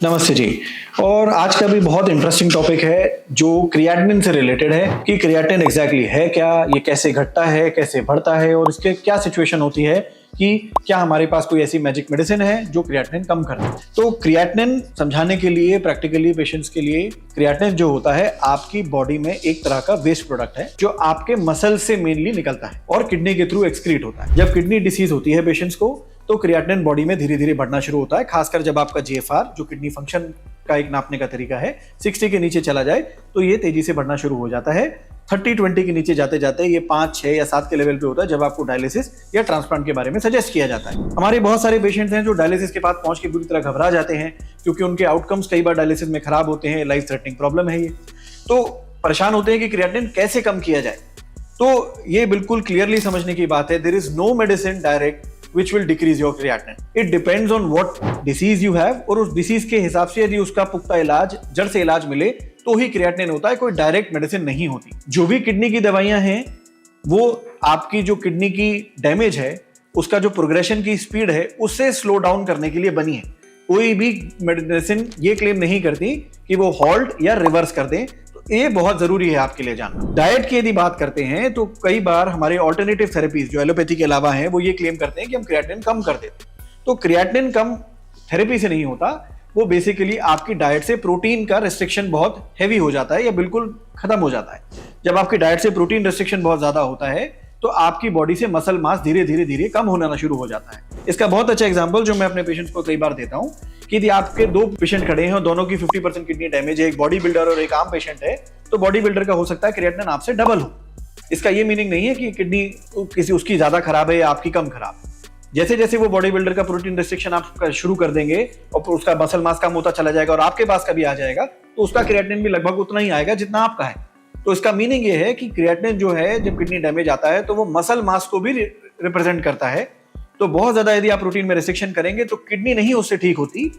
नमस्ते जी। और आज का भी बहुत इंटरेस्टिंग टॉपिक है जो क्रिएटिनिन से रिलेटेड है कि क्रिएटिनिन एग्जैक्टली है क्या, ये कैसे घटता है, कैसे बढ़ता है और इसके क्या सिचुएशन होती है कि क्या हमारे पास कोई ऐसी मैजिक मेडिसिन है जो क्रिएटिनिन कम कर दे। तो क्रिएटिनिन समझाने के लिए प्रैक्टिकली पेशेंट्स के लिए, क्रिएटिनिन जो होता है आपकी बॉडी में एक तरह का वेस्ट प्रोडक्ट है जो आपके मसल से मेनली निकलता है और किडनी के थ्रू एक्सक्रीट होता है। जब किडनी डिसीज होती है पेशेंट्स को तो क्रिएटिनिन बॉडी में धीरे धीरे बढ़ना शुरू होता है, खासकर जब आपका GFR जो किडनी फंक्शन का एक नापने का तरीका है 60 के नीचे चला जाए तो ये तेजी से बढ़ना शुरू हो जाता है। 30-20 के नीचे जाते जाते ये 5, 6 या 7 के लेवल पे होता है जब आपको डायलिसिस या ट्रांसप्लांट के बारे में सजेस्ट किया जाता है। हमारे बहुत सारे पेशेंट्स हैं जो डायलिसिस के बाद पहुंच के बुरी तरह घबरा जाते हैं क्योंकि उनके आउटकम्स कई बार डायलिसिस में खराब होते हैं, लाइफ थ्रेटनिंग प्रॉब्लम है ये, तो परेशान होते हैं कि क्रिएटिनिन कैसे कम किया जाए। तो ये बिल्कुल क्लियरली समझने की बात है, there is no medicine direct which will decrease your creatinine. It depends on what disease you have और उस डिसीज के हिसाब से यदि उसका पुख्ता इलाज, जड़ से इलाज मिले तो ही क्रिएटिनिन होता है, कोई डायरेक्ट मेडिसिन नहीं होती। जो भी किडनी की दवाइयां हैं वो आपकी जो किडनी की डैमेज है उसका जो प्रोग्रेशन की स्पीड है उससे स्लो डाउन करने के लिए बनी है। कोई भी मेडिसिन ये क्लेम नहीं करती कि वो हॉल्ट या रिवर्स कर दें, ये बहुत जरूरी है आपके लिए जानना। डाइट की यदि बात करते हैं तो कई बार हमारे ऑल्टरनेटिव थेरेपीज जो एलोपैथी के अलावा हैं वो ये क्लेम करते हैं कि हम क्रिएटिनिन कम कर देते हैं। तो क्रिएटिनिन कम थेरेपी से नहीं होता, वो बेसिकली आपकी डाइट से प्रोटीन का रिस्ट्रिक्शन बहुत हैवी हो जाता है या बिल्कुल खत्म हो जाता है। जब आपकी डाइट से प्रोटीन रिस्ट्रिक्शन बहुत ज्यादा होता है तो आपकी बॉडी से मसल मास धीरे धीरे कम होना शुरू हो जाता है। इसका बहुत अच्छा एग्जांपल जो मैं अपने पेशेंट्स को कई बार देता हूं कि यदि आपके दो पेशेंट खड़े हैं और दोनों की 50% किडनी डैमेज है, एक बॉडी बिल्डर और एक आम पेशेंट है, तो बॉडी बिल्डर का हो सकता है क्रिएटिनिन आपसे डबल हो। इसका ये मीनिंग नहीं है कि किडनी किसी उसकी ज्यादा खराब है या आपकी कम खराब। जैसे जैसे वो बॉडी बिल्डर का प्रोटीन रिस्ट्रिक्शन आप शुरू कर देंगे और उसका मसल मास कम होता चला जाएगा और आपके पास का भी आ जाएगा तो उसका क्रिएटिनिन भी लगभग उतना ही आएगा जितना आपका है। तो इसका मीनिंग ये है कि क्रिएटिनिन जो है जब किडनी डैमेज आता है तो वो मसल मास को भी रिप्रेजेंट करता है। तो बहुत ज्यादा यदि आप प्रोटीन में रिस्ट्रिक्शन करेंगे तो किडनी नहीं उससे ठीक होती,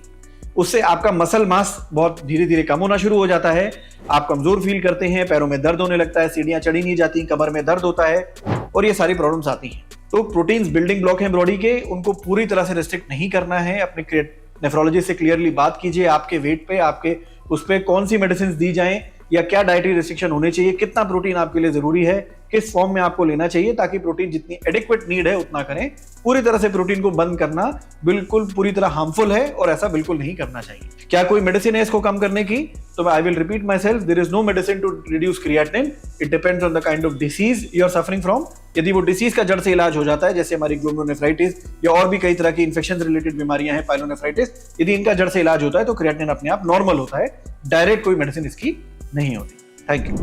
उससे आपका मसल मास बहुत धीरे धीरे कम होना शुरू हो जाता है। आप कमजोर फील करते हैं, पैरों में दर्द होने लगता है, सीढ़ियां चढ़ी नहीं जाती, कमर में दर्द होता है और ये सारी प्रॉब्लम्स आती हैं। तो प्रोटीन्स बिल्डिंग ब्लॉक हैं बॉडी के, उनको पूरी तरह से रिस्ट्रिक्ट नहीं करना है। अपने नेफ्रोलॉजिस्ट से क्लियरली बात कीजिए, आपके वेट पे, आपके उस पे कौन सी मेडिसिन दी जाएं या क्या डाइटरी रिस्ट्रिक्शन होने चाहिए, कितना प्रोटीन आपके लिए जरूरी है, किस फॉर्म में आपको लेना चाहिए ताकि प्रोटीन जितनी एडिक्वेट नीड है उतना करें। पूरी तरह से प्रोटीन को बंद करना बिल्कुल पूरी तरह हार्मफुल है और ऐसा बिल्कुल नहीं करना चाहिए। क्या कोई मेडिसिन है इसको कम करने की? तो I will repeat myself, there is no medicine to reduce creatinine, it depends on the kind of disease you are suffering from. यदि वो डिसीज का जड़ से इलाज हो जाता है जैसे हमारी ग्लोमेरुलोनेफ्राइटिस या और भी कई तरह की इन्फेक्शन रिलेटेड बीमारियां हैं, पाइलोनेफ्राइटिस, यदि इनका जड़ से इलाज होता है तो क्रिएटिनिन अपने आप नॉर्मल होता है, डायरेक्ट कोई मेडिसिन इसकी नहीं होती। Thank you.